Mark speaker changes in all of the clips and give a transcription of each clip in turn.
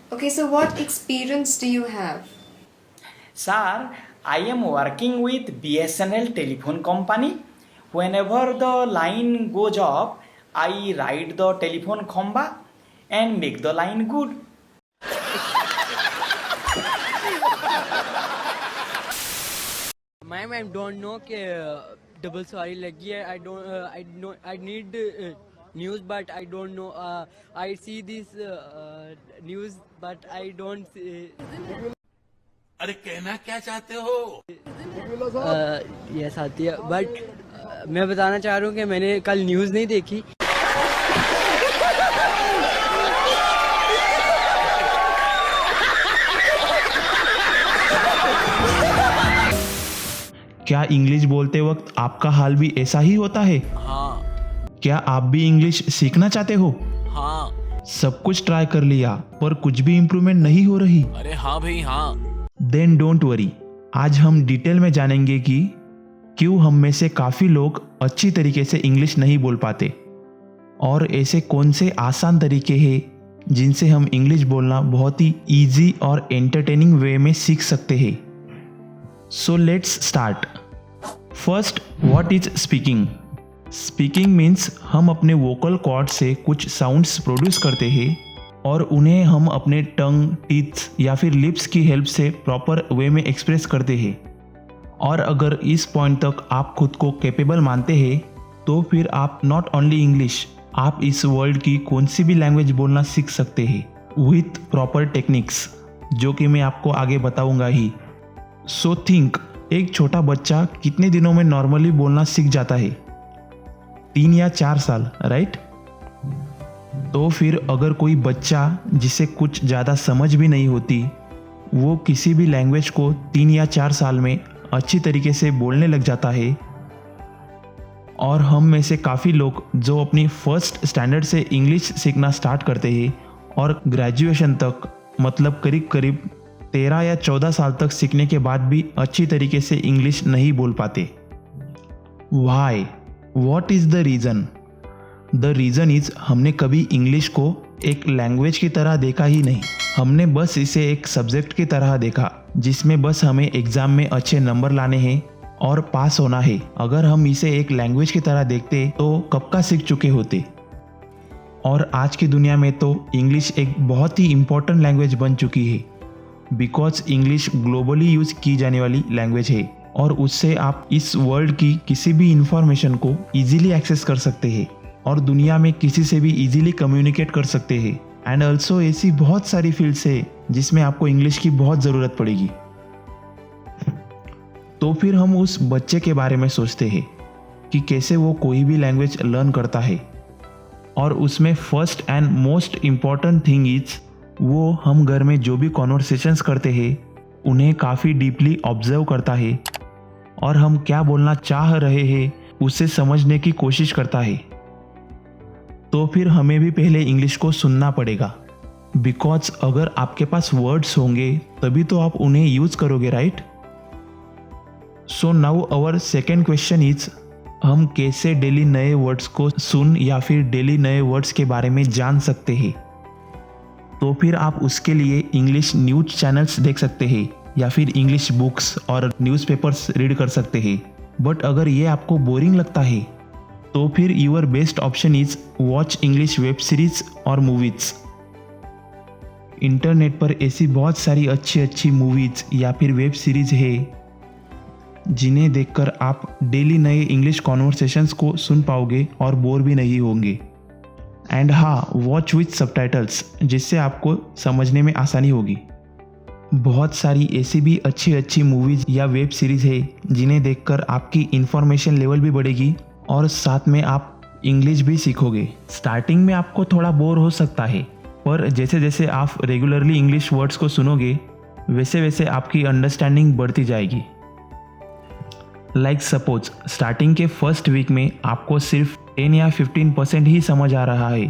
Speaker 1: Okay, so what experience do you have?
Speaker 2: Sir, I am working with BSNL telephone company. Whenever the line goes off, I ride the telephone khamba and make the line good.
Speaker 3: Ma'am I don't know कि double सवारी लगी है. I need news but I don't know. I see this news but I don't.
Speaker 4: अरे कहना क्या चाहते हो?
Speaker 3: Yes आती है बट मैं बताना चाह रहा हूँ कि मैंने कल न्यूज़ नहीं देखी.
Speaker 5: क्या इंग्लिश बोलते वक्त आपका हाल भी ऐसा ही होता है?
Speaker 4: हाँ.
Speaker 5: क्या आप भी इंग्लिश सीखना चाहते हो?
Speaker 4: हाँ.
Speaker 5: सब कुछ ट्राई कर लिया पर कुछ भी इम्प्रूवमेंट नहीं हो रही?
Speaker 4: अरे हाँ भाई हाँ.
Speaker 5: देन डोंट वरी, आज हम डिटेल में जानेंगे कि क्यों हम में से काफ़ी लोग अच्छी तरीके से इंग्लिश नहीं बोल पाते और ऐसे कौन से आसान तरीके हैं जिनसे हम इंग्लिश बोलना बहुत ही ईजी और एंटरटेनिंग वे में सीख सकते हैं. So let's start. First, what is speaking? Speaking means हम अपने वोकल कॉर्ड से कुछ साउंड्स प्रोड्यूस करते हैं और उन्हें हम अपने टंग, टीथ या फिर लिप्स की हेल्प से प्रॉपर वे में एक्सप्रेस करते हैं. और अगर इस पॉइंट तक आप खुद को कैपेबल मानते हैं तो फिर आप नॉट ओनली इंग्लिश, आप इस वर्ल्ड की कौन सी भी लैंग्वेज बोलना सीख सकते हैं विथ प्रॉपर टेक्निक्स, जो कि मैं आपको आगे बताऊंगा ही. सो थिंक, एक छोटा बच्चा कितने दिनों में नॉर्मली बोलना सीख जाता है? 3 या 4 साल, राइट? तो फिर अगर कोई बच्चा जिसे कुछ ज़्यादा समझ भी नहीं होती वो किसी भी लैंग्वेज को 3 या 4 साल में अच्छी तरीके से बोलने लग जाता है, और हम में से काफ़ी लोग जो अपनी फर्स्ट स्टैंडर्ड से इंग्लिश सीखना स्टार्ट करते हैं और ग्रेजुएशन तक, मतलब करीब करीब 13 या 14 साल तक सीखने के बाद भी अच्छी तरीके से इंग्लिश नहीं बोल पाते. Why? What is the reason? The reason is हमने कभी इंग्लिश को एक लैंग्वेज की तरह देखा ही नहीं. हमने बस इसे एक सब्जेक्ट की तरह देखा जिसमें बस हमें एग्ज़ाम में अच्छे नंबर लाने हैं और पास होना है. अगर हम इसे एक लैंग्वेज की तरह देखते तो कब का सीख चुके होते. और आज की दुनिया में तो इंग्लिश एक बहुत ही इम्पोर्टेंट लैंग्वेज बन चुकी है, बिकॉज इंग्लिश ग्लोबली यूज की जाने वाली लैंग्वेज है और उससे आप इस वर्ल्ड की किसी भी इंफॉर्मेशन को इजीली एक्सेस कर सकते हैं और दुनिया में किसी से भी इजीली कम्युनिकेट कर सकते हैं. एंड ऑल्सो ऐसी बहुत सारी फील्ड्स है जिसमें आपको इंग्लिश की बहुत ज़रूरत पड़ेगी. तो फिर हम उस बच्चे के बारे में सोचते हैं कि कैसे वो कोई भी लैंग्वेज लर्न करता है, और उसमें first and most important thing is वो हम घर में जो भी कॉन्वर्सेशंस करते हैं उन्हें काफ़ी डीपली ऑब्जर्व करता है और हम क्या बोलना चाह रहे हैं उसे समझने की कोशिश करता है. तो फिर हमें भी पहले इंग्लिश को सुनना पड़ेगा, बिकॉज अगर आपके पास वर्ड्स होंगे तभी तो आप उन्हें यूज करोगे, right? So now our second question is, हम कैसे डेली नए वर्ड्स को सुन या फिर डेली नए वर्ड्स के बारे में जान सकते हैं? तो फिर आप उसके लिए इंग्लिश न्यूज़ चैनल्स देख सकते हैं या फिर इंग्लिश बुक्स और न्यूज़पेपर्स रीड कर सकते हैं. बट अगर ये आपको बोरिंग लगता है तो फिर your best option is watch English web series और मूवीज़. इंटरनेट पर ऐसी बहुत सारी अच्छी अच्छी मूवीज़ या फिर वेब सीरीज है जिन्हें देखकर आप डेली नए इंग्लिश कॉन्वर्सेशंस को सुन पाओगे और बोर भी नहीं होंगे. एंड हाँ, वॉच विथ सबटाइटल्स, जिससे आपको समझने में आसानी होगी. बहुत सारी ऐसी भी अच्छी अच्छी मूवीज़ या वेब सीरीज़ है जिन्हें देखकर आपकी इंफॉर्मेशन लेवल भी बढ़ेगी और साथ में आप इंग्लिश भी सीखोगे. स्टार्टिंग में आपको थोड़ा बोर हो सकता है, पर जैसे जैसे आप रेगुलरली इंग्लिश वर्ड्स को सुनोगे वैसे वैसे आपकी अंडरस्टैंडिंग बढ़ती जाएगी. लाइक सपोज स्टार्टिंग के फर्स्ट वीक में आपको सिर्फ 10 या 15% ही समझ आ रहा है,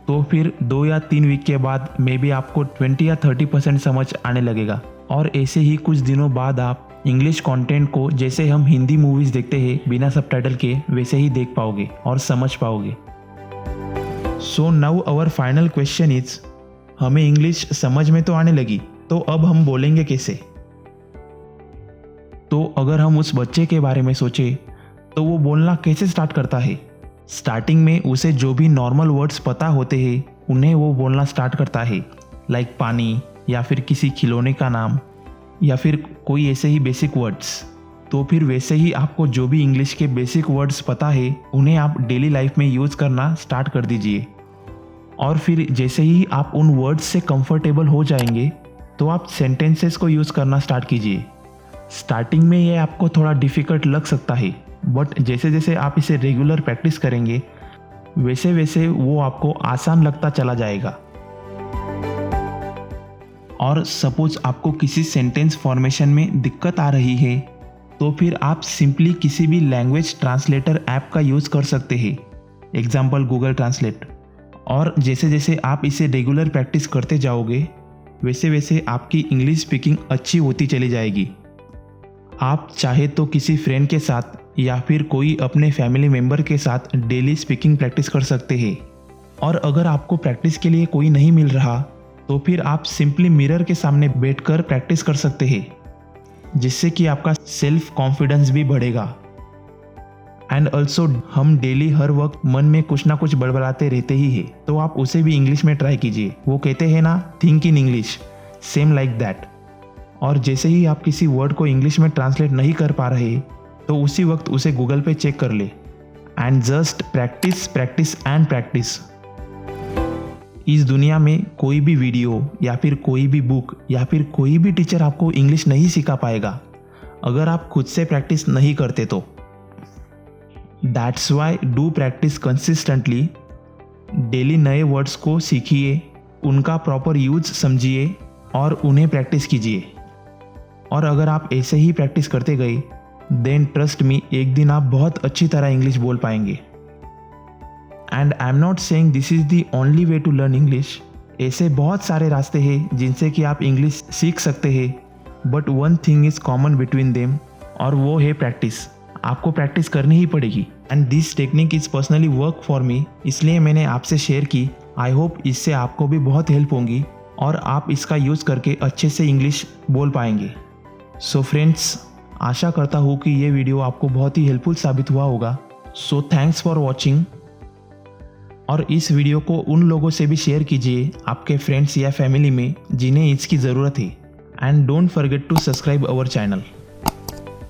Speaker 5: तो फिर 2 या 3 वीक के बाद मे बी आपको 20 या 30% समझ आने लगेगा. और ऐसे ही कुछ दिनों बाद आप इंग्लिश कंटेंट को जैसे हम हिंदी मूवीज़ देखते हैं बिना सबटाइटल के वैसे ही देख पाओगे और समझ पाओगे. So now our final question is, हमें इंग्लिश समझ में तो आने लगी, तो अब हम बोलेंगे कैसे? तो अगर हम उस बच्चे के बारे में सोचें तो वो बोलना कैसे स्टार्ट करता है? स्टार्टिंग में उसे जो भी नॉर्मल वर्ड्स पता होते हैं उन्हें वो बोलना स्टार्ट करता है, लाइक पानी या फिर किसी खिलौने का नाम या फिर कोई ऐसे ही बेसिक वर्ड्स। तो फिर वैसे ही आपको जो भी इंग्लिश के बेसिक वर्ड्स पता है उन्हें आप डेली लाइफ में यूज़ करना स्टार्ट कर दीजिए। और फिर जैसे ही आप उन वर्ड्स से कंफर्टेबल हो जाएंगे तो आप सेंटेंसेस को यूज़ करना स्टार्ट कीजिए। स्टार्टिंग में ये आपको थोड़ा डिफ़िकल्ट लग सकता है, बट जैसे जैसे आप इसे रेगुलर प्रैक्टिस करेंगे वैसे वैसे वो आपको आसान लगता चला जाएगा। और सपोज आपको किसी सेंटेंस फॉर्मेशन में दिक्कत आ रही है तो फिर आप सिंपली किसी भी लैंग्वेज ट्रांसलेटर ऐप का यूज़ कर सकते हैं, एग्जाम्पल गूगल ट्रांसलेट। और जैसे जैसे आप इसे रेगुलर प्रैक्टिस करते जाओगे वैसे वैसे आपकी इंग्लिश स्पीकिंग अच्छी होती चली जाएगी। आप चाहे तो किसी फ्रेंड के साथ या फिर कोई अपने फैमिली मेम्बर के साथ डेली स्पीकिंग प्रैक्टिस कर सकते हैं। और अगर आपको प्रैक्टिस के लिए कोई नहीं मिल रहा तो फिर आप सिंपली मिरर के सामने बैठकर प्रैक्टिस कर सकते हैं, जिससे कि आपका सेल्फ कॉन्फिडेंस भी बढ़ेगा। एंड ऑल्सो हम डेली हर वक्त मन में कुछ ना कुछ बड़बड़ाते रहते ही हैं, तो आप उसे भी इंग्लिश में ट्राई कीजिए। वो कहते हैं ना, think in English, same like that. और जैसे ही आप किसी वर्ड को इंग्लिश में ट्रांसलेट नहीं कर पा रहे तो उसी वक्त उसे गूगल पे चेक कर ले। And just practice practice and practice. इस दुनिया में कोई भी वीडियो या फिर कोई भी बुक या फिर कोई भी टीचर आपको इंग्लिश नहीं सिखा पाएगा अगर आप खुद से प्रैक्टिस नहीं करते तो। That's why do practice consistently. Daily नए वर्ड्स को सीखिए, उनका प्रॉपर यूज समझिए और उन्हें प्रैक्टिस कीजिए। और अगर आप ऐसे ही प्रैक्टिस करते गए देन ट्रस्ट मी, एक दिन आप बहुत अच्छी तरह इंग्लिश बोल पाएंगे। And I am not saying this is the only way to learn English. ऐसे बहुत सारे रास्ते हैं जिनसे कि आप इंग्लिश सीख सकते हैं, but one thing is common between them, और वो है प्रैक्टिस। आपको प्रैक्टिस करनी ही पड़ेगी। And this technique is personally work for me, इसलिए मैंने आपसे शेयर की। आई होप इससे आपको भी बहुत हेल्प होगी और आप इसका यूज़ करके अच्छे से इंग्लिश बोल पाएंगे। सो फ्रेंड्स, आशा करता हूँ कि ये वीडियो आपको बहुत ही हेल्पफुल साबित हुआ होगा। So thanks for watching. और इस वीडियो को उन लोगों से भी शेयर कीजिए, आपके फ्रेंड्स या फैमिली में, जिन्हें इसकी ज़रूरत है। And don't forget to subscribe our channel.